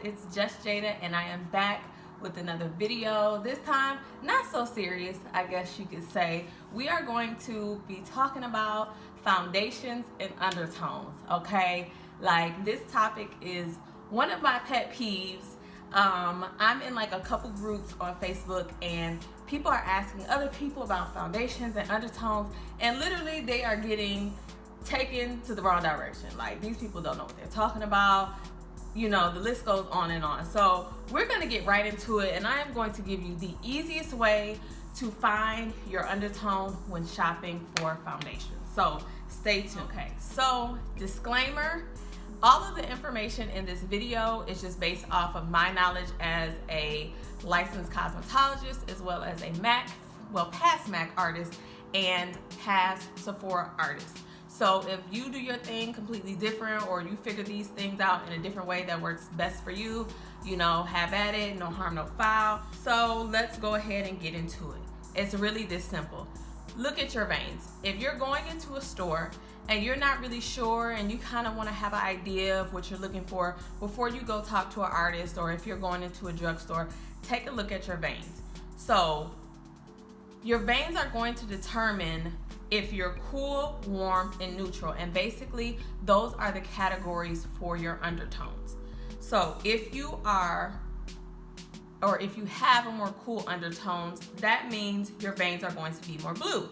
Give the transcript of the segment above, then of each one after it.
it's just Jada, and I am back with another video. This time, not so serious, I guess you could say. We are going to be talking about foundations and undertones, okay? Like, this topic is one of my pet peeves. I'm in like a couple groups on Facebook, and people are asking other people about foundations and undertones, and literally they are getting taken to the wrong direction. Like, these people don't know what they're talking about. You know, the list goes on and on. So we're going to get right into it, and I am going to give you the easiest way to find your undertone when shopping for foundation. So stay tuned. Okay, so disclaimer, all of the information in this video is just based off of my knowledge as a licensed cosmetologist, as well as a past MAC artist and past Sephora artist. So if you do your thing completely different, or you figure these things out in a different way that works best for you, you know, have at it, no harm, no foul. So let's go ahead and get into it. It's really this simple. Look at your veins. If you're going into a store and you're not really sure, and you kind of want to have an idea of what you're looking for before you go talk to an artist, or if you're going into a drugstore, take a look at your veins. So your veins are going to determine if you're cool, warm, and neutral. And basically, those are the categories for your undertones. So if you are, or if you have a more cool undertones, that means your veins are going to be more blue.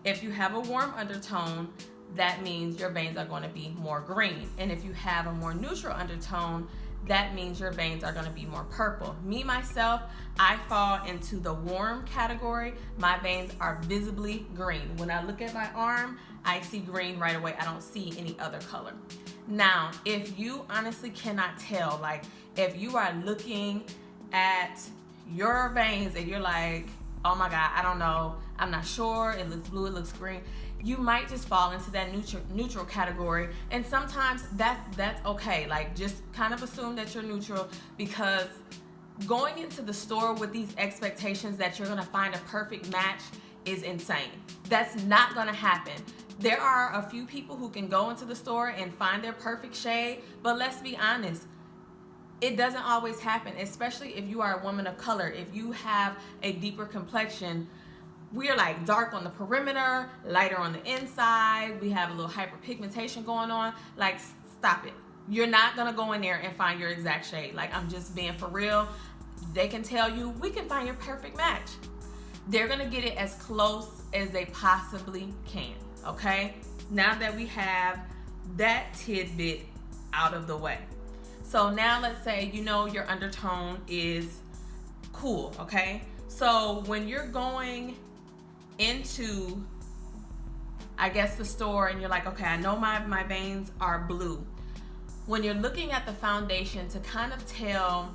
If you have a warm undertone, that means your veins are going to be more green. And if you have a more neutral undertone, that means your veins are going to be more purple. Me, myself, I fall into the warm category. My veins are visibly green. When I look at my arm, I see green right away. I don't see any other color. Now, if you honestly cannot tell, like if you are looking at your veins and you're like, oh my God, I don't know, I'm not sure, it looks blue, it looks green, you might just fall into that neutral category. And sometimes that's okay. Like, just kind of assume that you're neutral, because going into the store with these expectations that you're gonna find a perfect match is insane. That's not gonna happen. There are a few people who can go into the store and find their perfect shade, but let's be honest, it doesn't always happen, especially if you are a woman of color. If you have a deeper complexion, we're like dark on the perimeter, lighter on the inside, we have a little hyperpigmentation going on. Like, stop it. You're not gonna go in there and find your exact shade. Like, I'm just being for real. They can tell you, we can find your perfect match. They're gonna get it as close as they possibly can, okay? Now that we have that tidbit out of the way. So now let's say, you know, your undertone is cool, okay? So when you're going into, I guess, the store, and you're like, okay, I know my veins are blue. When you're looking at the foundation to kind of tell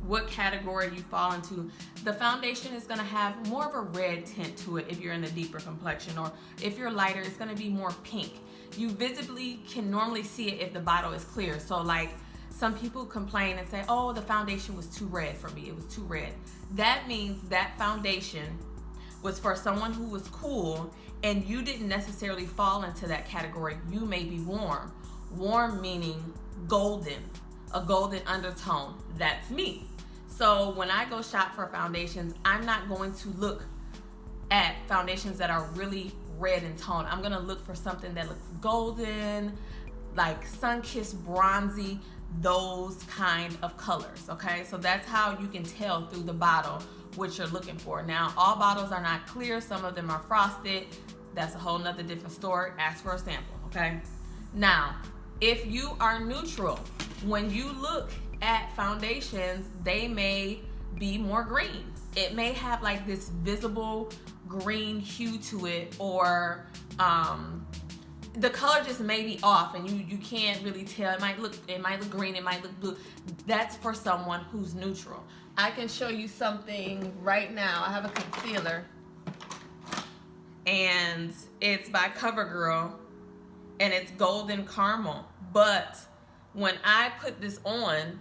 what category you fall into, the foundation is gonna have more of a red tint to it if you're in a deeper complexion, or if you're lighter, it's gonna be more pink. You visibly can normally see it if the bottle is clear. So like, some people complain and say, oh, the foundation was too red for me, it was too red. That means that foundation was for someone who was cool, and you didn't necessarily fall into that category. You may be warm. Warm meaning golden, a golden undertone. That's me. So when I go shop for foundations, I'm not going to look at foundations that are really red in tone. I'm gonna look for something that looks golden, like sun-kissed bronzy, those kind of colors, okay? So that's how you can tell through the bottle what you're looking for. Now, all bottles are not clear. Some of them are frosted. That's a whole nother different story. Ask for a sample, okay? Now, if you are neutral, when you look at foundations, they may be more green. It may have like this visible green hue to it, or the color just may be off, and you can't really tell. It might look green, it might look blue. That's for someone who's neutral. I can show you something right now. I have a concealer, and it's by CoverGirl, and it's golden caramel. But when I put this on,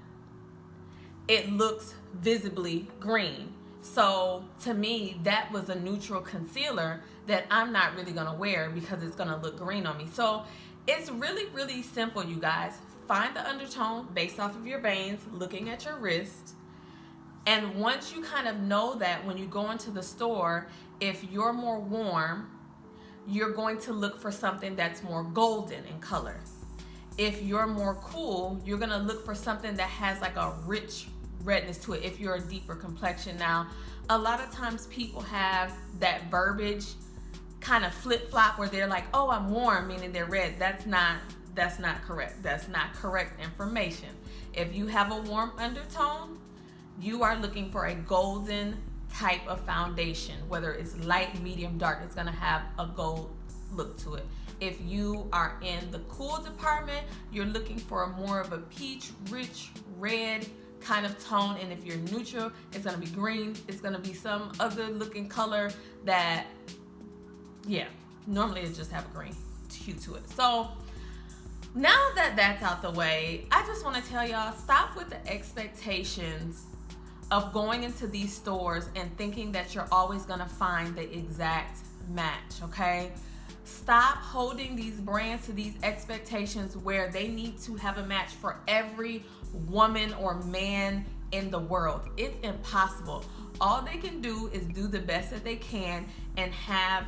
it looks visibly green. So to me, that was a neutral concealer that I'm not really gonna wear because it's gonna look green on me. So it's really, really simple, you guys. find the undertone based off of your veins, looking at your wrist. And once you kind of know that, when you go into the store, if you're more warm, you're going to look for something that's more golden in color. If you're more cool, you're going to look for something that has like a rich redness to it if you're a deeper complexion. Now, a lot of times people have that verbiage kind of flip-flop where they're like, oh, I'm warm, meaning they're red. That's not correct. That's not correct information. If you have a warm undertone, you are looking for a golden type of foundation. Whether it's light, medium, dark, it's going to have a gold look to it. If you are in the cool department, you're looking for more of a peach, rich, red kind of tone. And if you're neutral, it's going to be green. It's going to be some other looking color that, yeah, normally it just have a green hue to it. So now that that's out the way, I just want to tell y'all, stop with the expectations of going into these stores and thinking that you're always going to find the exact match, okay? Stop holding these brands to these expectations where they need to have a match for every woman or man in the world. It's impossible. All they can do is do the best that they can and have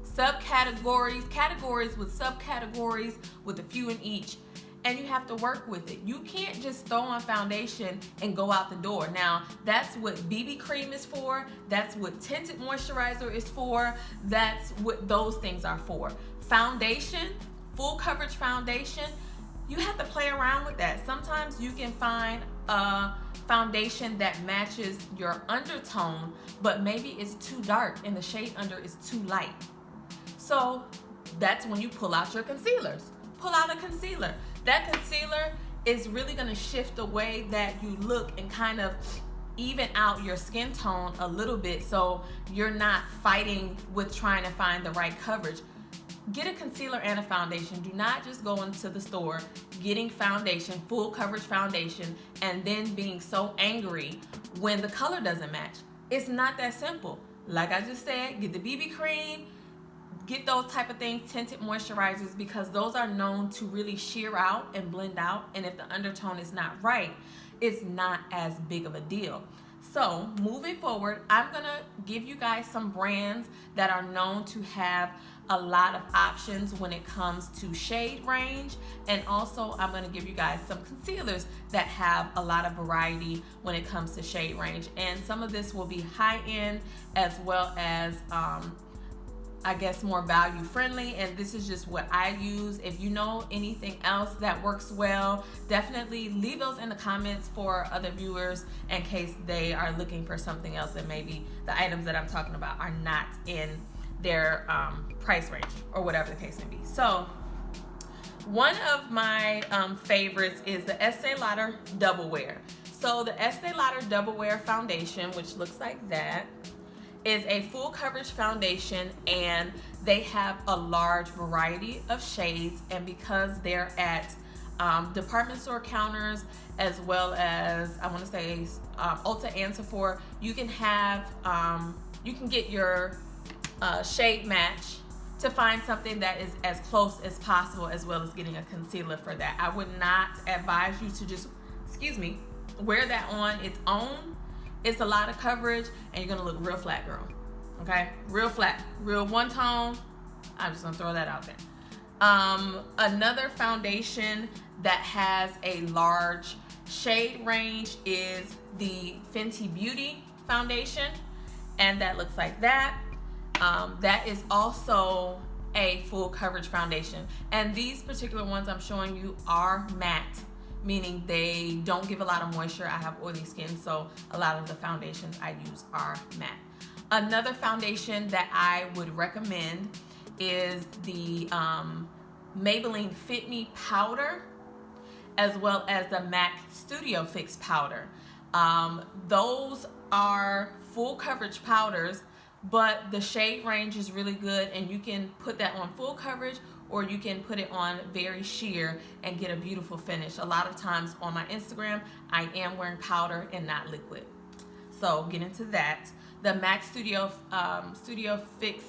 subcategories, categories with subcategories with a few in each, and you have to work with it. You can't just throw on foundation and go out the door. Now, that's what BB cream is for. That's what tinted moisturizer is for. That's what those things are for. Foundation, full coverage foundation, you have to play around with that. Sometimes you can find a foundation that matches your undertone, but maybe it's too dark and the shade under is too light. So that's when you pull out your concealers. Pull out a concealer. That concealer is really going to shift the way that you look and kind of even out your skin tone a little bit, so you're not fighting with trying to find the right coverage. Get a concealer and a foundation. Do not just go into the store getting foundation, full coverage foundation, and then being so angry when the color doesn't match. It's not that simple. Like I just said, get the BB cream, get those type of things, tinted moisturizers, because those are known to really sheer out and blend out. And if the undertone is not right, it's not as big of a deal. So moving forward, I'm gonna give you guys some brands that are known to have a lot of options when it comes to shade range. And also I'm gonna give you guys some concealers that have a lot of variety when it comes to shade range. And some of this will be high end as well as I guess more value friendly, and this is just what I use. If you know anything else that works well, definitely leave those in the comments for other viewers in case they are looking for something else and maybe the items that I'm talking about are not in their price range or whatever the case may be. So one of my favorites is the Estee Lauder Double Wear. So the Estee Lauder Double Wear foundation, which looks like that, is a full coverage foundation, and they have a large variety of shades. And because they're at department store counters as well as I want to say Ulta and Sephora, you can have you can get your shade match to find something that is as close as possible, as well as getting a concealer for that. I would not advise you to just wear that on its own. It's a lot of coverage and you're gonna look real flat, girl. Okay, real flat, real one tone. I'm just gonna throw that out there. Another foundation that has a large shade range is the Fenty Beauty foundation, and that looks like that. That is also a full coverage foundation, and these particular ones I'm showing you are matte, meaning they don't give a lot of moisture. I have oily skin, so a lot of the foundations I use are matte. Another foundation that I would recommend is the Maybelline Fit Me powder, as well as the MAC Studio Fix powder. Those are full coverage powders, but the shade range is really good, and you can put that on full coverage or you can put it on very sheer and get a beautiful finish. A lot of times on my Instagram, I am wearing powder and not liquid. So get into that. The MAC Studio Fix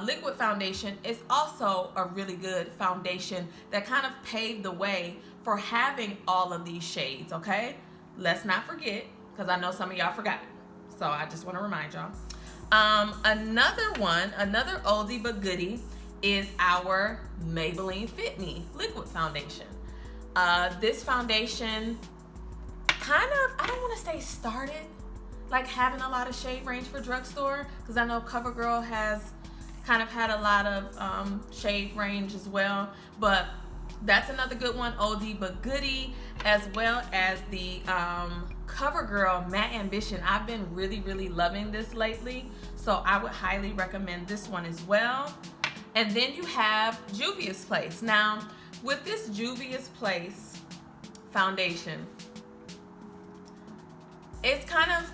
liquid foundation is also a really good foundation that kind of paved the way for having all of these shades, okay? Let's not forget, because I know some of y'all forgot. So I just want to remind y'all. Another oldie but goodie is our Maybelline Fit Me liquid foundation. This foundation kind of, I don't want to say started like having a lot of shade range for drugstore, because I know CoverGirl has kind of had a lot of shade range as well, but that's another good one, oldie but goodie, as well as the CoverGirl Matte Ambition. I've been really loving this lately, so I would highly recommend this one as well. And then you have Juvia's Place. Now, with this Juvia's Place foundation, it's kind of,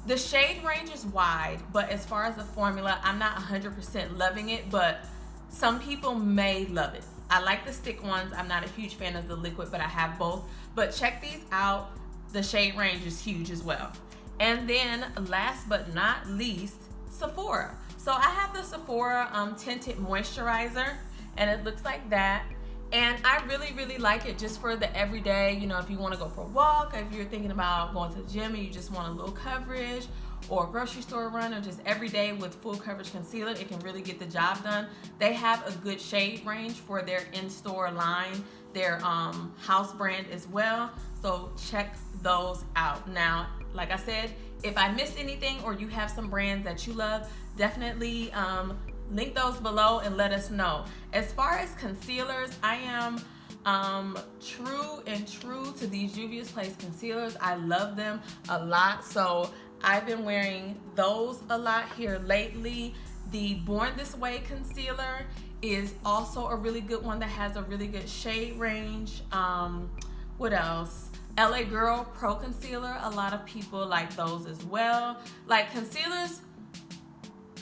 the shade range is wide, but as far as the formula, I'm not 100% loving it, but some people may love it. I like the stick ones. I'm not a huge fan of the liquid, but I have both. But check these out. The shade range is huge as well. And then last but not least, Sephora. So I have the Sephora tinted moisturizer, and it looks like that. And I really like it just for the everyday, you know, if you want to go for a walk, if you're thinking about going to the gym and you just want a little coverage, or a grocery store run, or just every day with full coverage concealer, it can really get the job done. They have a good shade range for their in-store line, their house brand as well. So check those out. Now, like I said, if I missed anything or you have some brands that you love, definitely link those below and let us know. As far as concealers, I am true to these Juvia's Place concealers. I love them a lot, so I've been wearing those a lot here lately. The Born This Way concealer is also a really good one that has a really good shade range. What else? LA Girl Pro Concealer, a lot of people like those as well. Like concealers,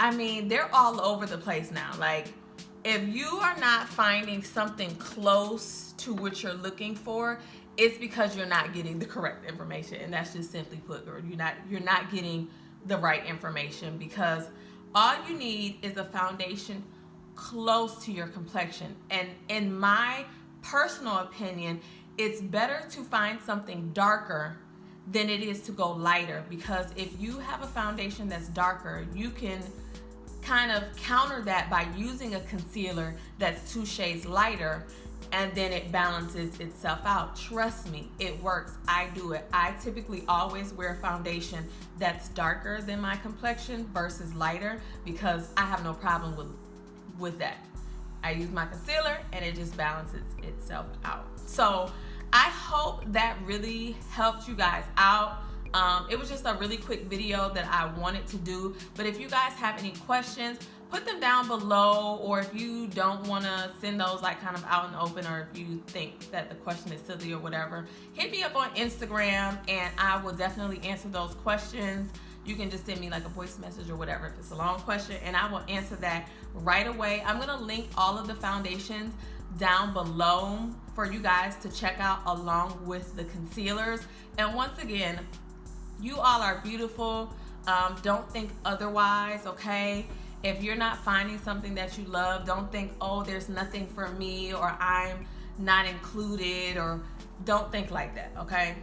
I mean, they're all over the place now. Like, if you are not finding something close to what you're looking for, it's because you're not getting the correct information. And that's just simply put, girl, you're not getting the right information, because all you need is a foundation close to your complexion. And in my personal opinion, it's better to find something darker than it is to go lighter, because if you have a foundation that's darker, you can kind of counter that by using a concealer that's 2 shades lighter, and then it balances itself out. Trust me, it works. I do it. I typically always wear foundation that's darker than my complexion versus lighter, because I have no problem with that. I use my concealer and it just balances itself out. So I hope that really helped you guys out. It was just a really quick video that I wanted to do, but if you guys have any questions, put them down below, or if you don't want to send those like kind of out in the open, or if you think that the question is silly or whatever, hit me up on Instagram and I will definitely answer those questions. You can just send me like a voice message or whatever if it's a long question, and I will answer that right away. I'm going to link all of the foundations down below for you guys to check out, along with the concealers. And once again, you all are beautiful. Don't think otherwise, okay? If you're not finding something that you love, don't think, oh, there's nothing for me, or I'm not included, or don't think like that, okay?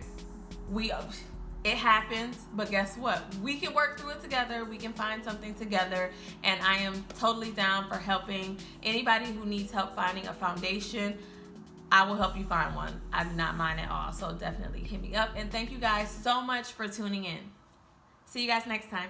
It happens, but guess what? We can work through it together. We can find something together, and I am totally down for helping anybody who needs help finding a foundation. I will help you find one. I do not mind at all, so definitely hit me up. And thank you guys so much for tuning in. See you guys next time.